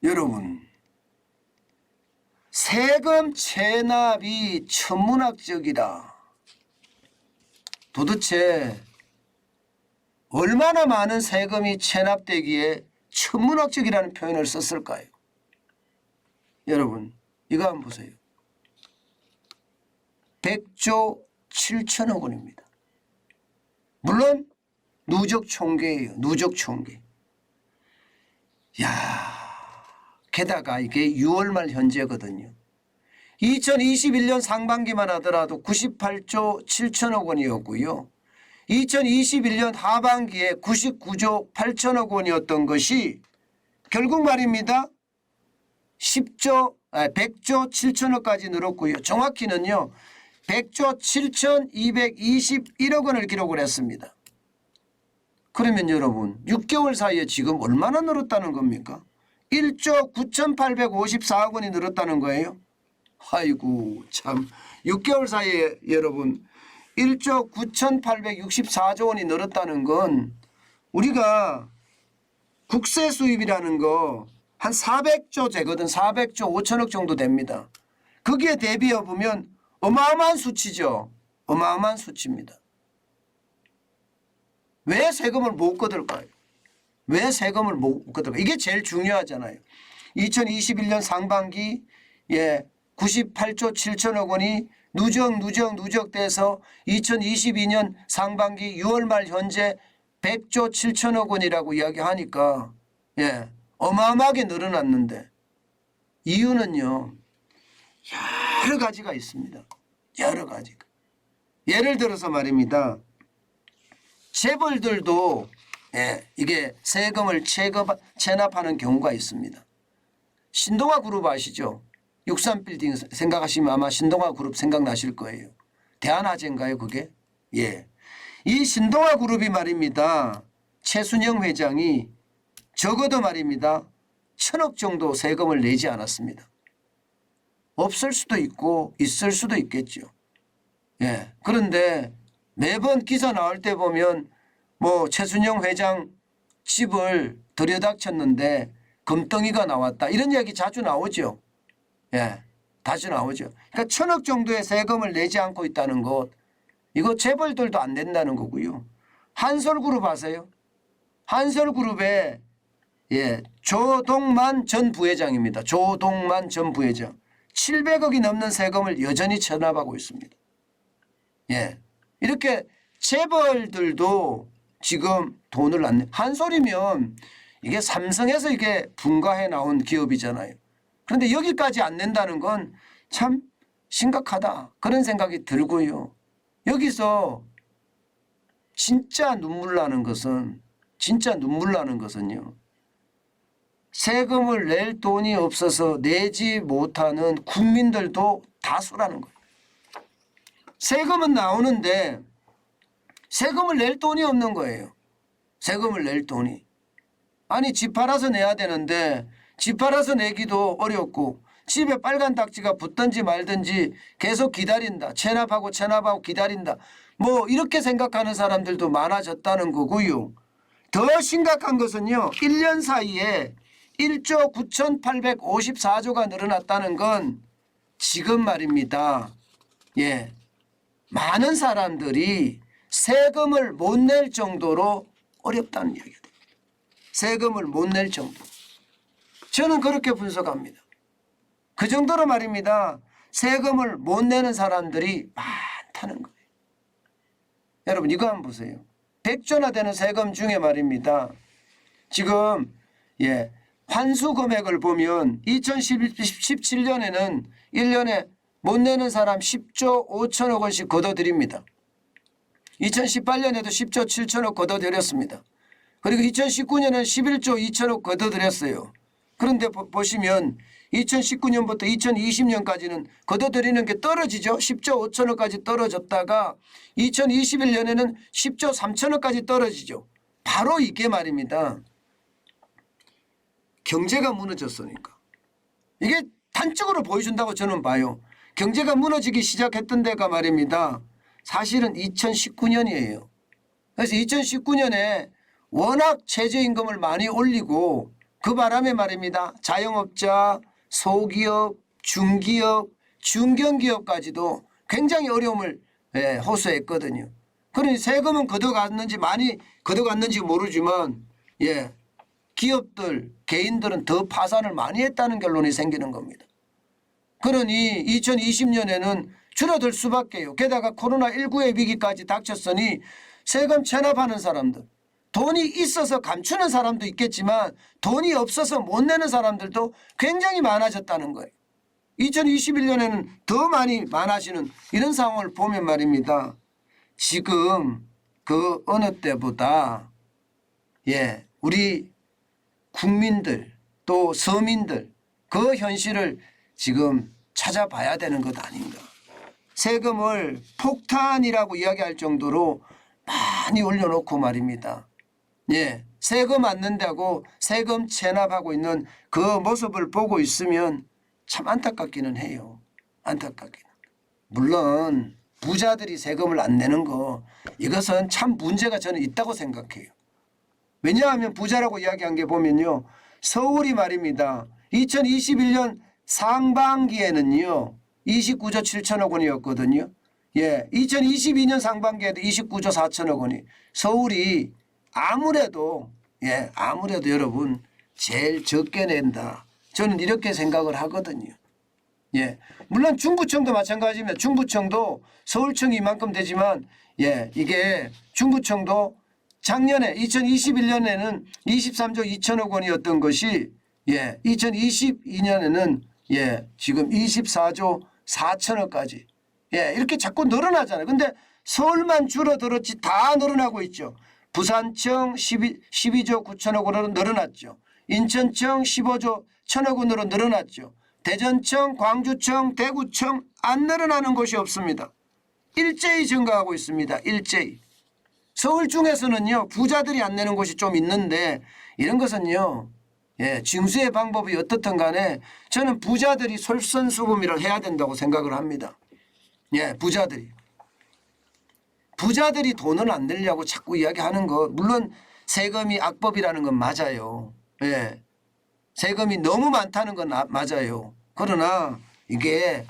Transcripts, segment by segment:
여러분, 세금 체납이 천문학적이다. 도대체 얼마나 많은 세금이 체납되기에 천문학적이라는 표현을 썼을까요? 여러분, 이거 한번 보세요. 100조 7천억 원입니다. 물론 누적 총계예요. 누적 총계. 야, 게다가 이게 6월 말 현재거든요. 2021년 상반기만 하더라도 98조 7천억 원이었고요. 2021년 하반기에 99조 8천억 원이었던 것이 결국 말입니다. 100조 7천억까지 늘었고요. 정확히는요. 100조 7,221억 원을 기록을 했습니다. 그러면 여러분 6개월 사이에 지금 얼마나 늘었다는 겁니까? 1조 9,854억 원이 늘었다는 거예요. 아이고 참 6개월 사이에 여러분 1조 9,864조 원이 늘었다는 건 우리가 국세 수입이라는 거 한 400조 되거든. 400조 5천억 정도 됩니다. 거기에 대비해 보면 어마어마한 수치죠. 어마어마한 수치입니다. 왜 세금을 못 거둘까요? 왜 세금을 못 거둘까요? 이게 제일 중요하잖아요. 2021년 상반기 98조 7천억 원이 누적돼서 2022년 상반기 6월 말 현재 100조 7천억 원이라고 이야기하니까 어마어마하게 늘어났는데 이유는요. 여러 가지가 있습니다. 여러 가지가. 예를 들어서 말입니다. 재벌들도 이게 세금을 체납하는 경우가 있습니다. 신동아 그룹 아시죠? 63빌딩 생각하시면 아마 신동아 그룹 생각나실 거예요. 대한화재인가요 그게? 예. 이 신동아 그룹이 말입니다. 최순영 회장이 적어도 말입니다. 1,000억 정도 세금을 내지 않았습니다. 없을 수도 있고 있을 수도 있겠죠. 예. 그런데 매번 기사 나올 때 보면 뭐 최순영 회장 집을 들여다쳤는데 금덩이가 나왔다. 이런 이야기 자주 나오죠. 예. 자주 나오죠. 그러니까 1,000억 정도의 세금을 내지 않고 있다는 것. 이거 재벌들도 안 낸다는 거고요. 한솔그룹 아세요? 한솔그룹의 조동만 전 부회장입니다. 조동만 전 부회장. 700억이 넘는 세금을 여전히 체납하고 있습니다. 예. 이렇게 재벌들도 지금 돈을 안 내. 한솔이면 이게 삼성에서 이게 분가해 나온 기업이잖아요. 그런데 여기까지 안 낸다는 건 참 심각하다. 그런 생각이 들고요. 여기서 진짜 눈물 나는 것은요. 세금을 낼 돈이 없어서 내지 못하는 국민들도 다수라는 거예요. 세금은 나오는데 세금을 낼 돈이 없는 거예요. 세금을 낼 돈이. 아니 집 팔아서 내야 되는데 집 팔아서 내기도 어렵고 집에 빨간 딱지가 붙든지 말든지 계속 기다린다. 체납하고 기다린다. 뭐 이렇게 생각하는 사람들도 많아졌다는 거고요. 더 심각한 것은요. 1년 사이에 1조 9,854조가 늘어났다는 건 지금 말입니다. 많은 사람들이 세금을 못 낼 정도로 어렵다는 이야기가 됩니다. 세금을 못 낼 정도. 저는 그렇게 분석합니다. 그 정도로 말입니다. 세금을 못 내는 사람들이 많다는 거예요. 여러분 이거 한번 보세요. 100조나 되는 세금 중에 말입니다. 지금 환수 금액을 보면 2017년에는 1년에 못 내는 사람 10조 5천억 원씩 걷어들입니다. 2018년에도 10조 7천억 걷어들였습니다. 그리고 2019년에는 11조 2천억 걷어들였어요. 그런데 보시면 2019년부터 2020년까지는 걷어들이는 게 떨어지죠. 10조 5천억까지 떨어졌다가 2021년에는 10조 3천억까지 떨어지죠. 바로 이게 말입니다. 경제가 무너졌으니까. 이게 단적으로 보여준다고 저는 봐요. 경제가 무너지기 시작했던 데가 말입니다. 사실은 2019년이에요. 그래서 2019년에 워낙 최저임금을 많이 올리고 그 바람에 말입니다. 자영업자, 소기업, 중기업, 중견기업까지도 굉장히 어려움을 호소했거든요. 그러니 세금은 걷어갔는지 많이 걷어갔는지 모르지만 기업들, 개인들은 더 파산을 많이 했다는 결론이 생기는 겁니다. 그러니 2020년에는 줄어들 수밖에요. 게다가 코로나19의 위기까지 닥쳤으니 세금 체납하는 사람들, 돈이 있어서 감추는 사람도 있겠지만 돈이 없어서 못 내는 사람들도 굉장히 많아졌다는 거예요. 2021년에는 더 많아지는 이런 상황을 보면 말입니다. 지금 그 어느 때보다 우리 국민들 또 서민들 그 현실을 지금 찾아봐야 되는 것 아닌가. 세금을 폭탄이라고 이야기할 정도로 많이 올려놓고 말입니다. 세금 안 낸다고 세금 체납하고 있는 그 모습을 보고 있으면 참 안타깝기는 해요. 안타깝기는. 물론 부자들이 세금을 안 내는 거 이것은 참 문제가 저는 있다고 생각해요. 왜냐하면 부자라고 이야기한 게 보면요. 서울이 말입니다. 2021년 상반기에는요. 29조 7천억 원이었거든요. 2022년 상반기에도 29조 4천억 원이 서울이 아무래도 여러분 제일 적게 낸다. 저는 이렇게 생각을 하거든요. 물론 중부청도 마찬가지입니다. 중부청도 서울청이 이만큼 되지만 이게 중부청도 작년에 2021년에는 23조 2천억 원이었던 것이 2022년에는 지금 24조 4천억까지 이렇게 자꾸 늘어나잖아요. 근데 서울만 줄어들었지 다 늘어나고 있죠. 부산청 12조 9천억 원으로 늘어났죠. 인천청 15조 1천억 원으로 늘어났죠. 대전청, 광주청, 대구청 안 늘어나는 곳이 없습니다. 일제히 증가하고 있습니다. 일제히. 서울 중에서는요. 부자들이 안 내는 곳이 좀 있는데 이런 것은요. 징수의 방법이 어떻든 간에 저는 부자들이 솔선수범이를 해야 된다고 생각을 합니다. 부자들이 돈을 안 내려고 자꾸 이야기하는 거 물론 세금이 악법이라는 건 맞아요. 세금이 너무 많다는 건 맞아요. 그러나 이게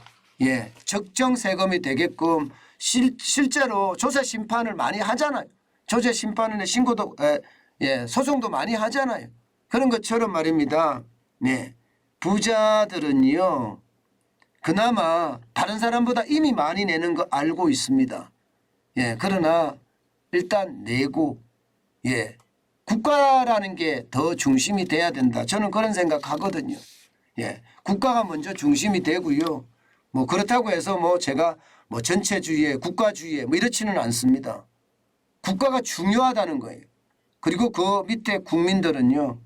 적정 세금이 되게끔 실제로 조세 심판을 많이 하잖아요. 조세 심판에 신고도 소송도 많이 하잖아요. 그런 것처럼 말입니다. 부자들은요. 그나마 다른 사람보다 이미 많이 내는 거 알고 있습니다. 그러나 일단 내고 국가라는 게 더 중심이 돼야 된다. 저는 그런 생각하거든요. 국가가 먼저 중심이 되고요. 뭐 그렇다고 해서 뭐 제가 뭐 전체주의에 국가주의에 뭐 이렇지는 않습니다. 국가가 중요하다는 거예요. 그리고 그 밑에 국민들은요.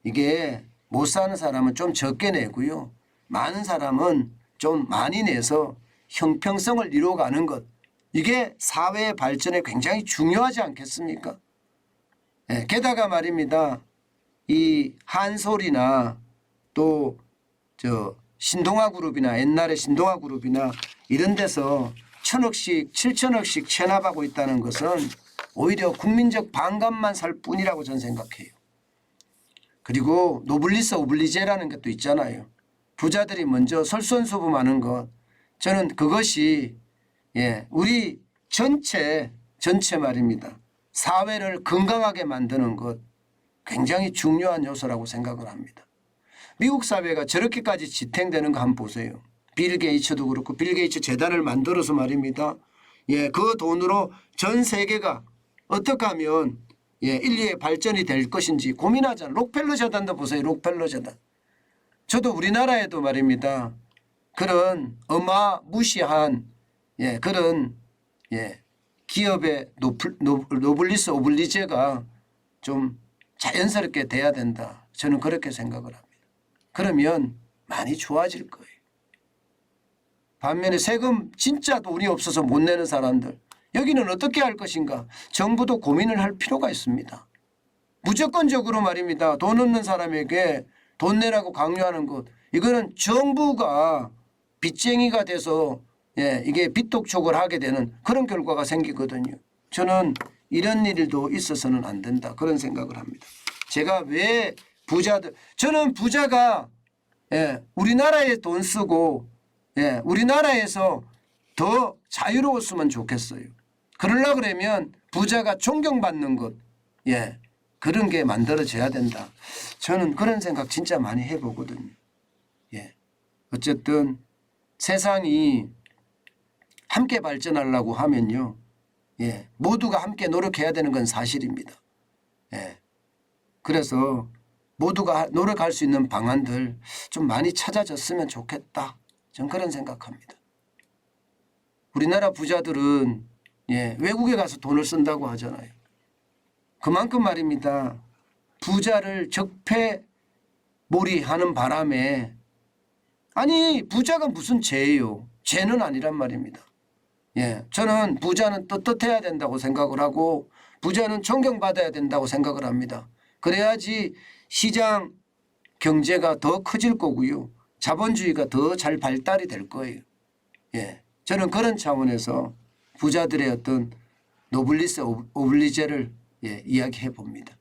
이게 못 사는 사람은 좀 적게 내고요. 많은 사람은 좀 많이 내서 형평성을 이루어가는 것. 이게 사회의 발전에 굉장히 중요하지 않겠습니까? 게다가 말입니다. 이 한솔이나 또 신동아 그룹이나 옛날에 신동아 그룹이나 이런 데서 1,000억씩 7천억씩 체납하고 있다는 것은 오히려 국민적 반감만 살 뿐이라고 저는 생각해요. 그리고 노블리스 오블리제라는 것도 있잖아요. 부자들이 먼저 솔선수범하는 것. 저는 그것이 우리 전체 말입니다. 사회를 건강하게 만드는 것 굉장히 중요한 요소라고 생각을 합니다. 미국 사회가 저렇게까지 지탱되는 거 한번 보세요. 빌 게이츠도 그렇고 빌 게이츠 재단을 만들어서 말입니다. 그 돈으로 전 세계가 어떻게 하면 인류의 발전이 될 것인지 고민하잖아요. 록펠러 재단도 보세요. 록펠러 재단. 저도 우리나라에도 말입니다. 그런 어마무시한 그런 기업의 노블리스 오블리제가 좀 자연스럽게 돼야 된다. 저는 그렇게 생각을 합니다. 그러면 많이 좋아질 거예요. 반면에 세금 진짜 돈이 없어서 못 내는 사람들 여기는 어떻게 할 것인가. 정부도 고민을 할 필요가 있습니다. 무조건적으로 말입니다. 돈 없는 사람에게 돈 내라고 강요하는 것. 이거는 정부가 빚쟁이가 돼서 이게 빚독촉을 하게 되는 그런 결과가 생기거든요. 저는 이런 일도 있어서는 안 된다. 그런 생각을 합니다. 제가 왜 부자들 저는 부자가 우리나라에 돈 쓰고 우리나라에서 더 자유로웠으면 좋겠어요. 그러려고 그러면 부자가 존경받는 것 그런 게 만들어져야 된다. 저는 그런 생각 진짜 많이 해보거든요. 어쨌든 세상이 함께 발전하려고 하면요. 모두가 함께 노력해야 되는 건 사실입니다. 그래서 모두가 노력할 수 있는 방안들 좀 많이 찾아졌으면 좋겠다. 전 그런 생각합니다. 우리나라 부자들은 외국에 가서 돈을 쓴다고 하잖아요. 그만큼 말입니다. 부자를 적폐몰이하는 바람에 아니 부자가 무슨 죄예요. 죄는 아니란 말입니다. 저는 부자는 떳떳해야 된다고 생각을 하고 부자는 존경받아야 된다고 생각을 합니다. 그래야지 시장 경제가 더 커질 거고요. 자본주의가 더 잘 발달이 될 거예요. 저는 그런 차원에서 부자들의 어떤 노블리스 오블리제를 이야기해 봅니다.